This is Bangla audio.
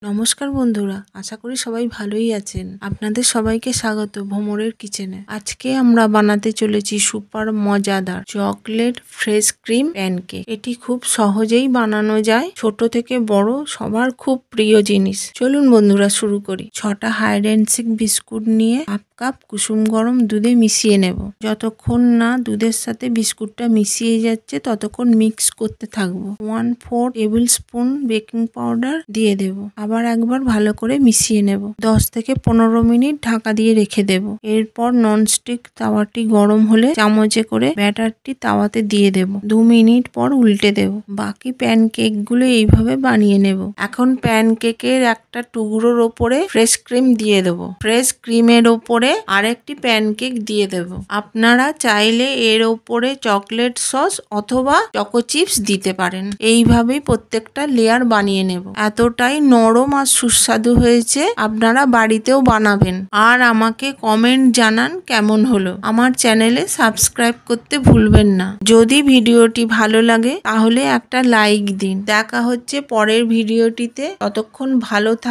নমস্কার বন্ধুরা, আশা করি সবাই ভালোই আছেন। আপনাদের সবাইকে স্বাগত ভ্রমরের কিচেনে। আজকে আমরা বানাতে চলেছি সুপার মজাদার চকলেট ফ্রেশ ক্রিম প্যানকেক। এটি খুব সহজেই বানানো যায়, ছোট থেকে বড় সবার খুব প্রিয় জিনিস। চলুন বন্ধুরা শুরু করি। 6টা হাইড অ্যান্ড সিক বিস্কুট নিয়ে হাফ কাপ কুসুম গরম দুধে মিশিয়ে নেব। যতক্ষণ না দুধের সাথে বিস্কুটটা মিশিয়ে যাচ্ছে ততক্ষণ মিক্স করতে থাকবো। 1/4 টেবিল স্পুন বেকিং পাউডার দিয়ে দেব। আবার একবার ভালো করে মিশিয়ে নেব। 10 থেকে 15 মিনিট ঢাকা দিয়ে রেখে দেব। এরপর ননস্টিক তাওয়াটি গরম হলে চামচে করে ব্যাটারটি তাওয়াতে দিয়ে দেব। 2 মিনিট পর উল্টে দেব। বাকি প্যানকেক গুলো এইভাবে বানিয়ে নেব। এখন প্যানকেকের একটা টুকরোর ওপরে ফ্রেশ ক্রিম দিয়ে দেব। ফ্রেশ ক্রিমের ওপরে আরেকটি প্যানকেক দিয়ে দেব। আপনারা চাইলে এর ওপরে চকলেট সস অথবা চকো চিপস দিতে পারেন। এইভাবেই প্রত্যেকটা লেয়ার বানিয়ে নেব। এতটাই নরম আর সুস্বাদু হয়েছে, আপনারা বাড়িতেও বানাবেন আর আমাকে কমেন্ট জানান কেমন হলো। আমার চ্যানেলে সাবস্ক্রাইব করতে ভুলবেন না। যদি ভিডিওটি ভালো লাগে তাহলে একটা লাইক দিন। দেখা হচ্ছে পরের ভিডিওটিতে। ততক্ষণ ভালো থাকুন।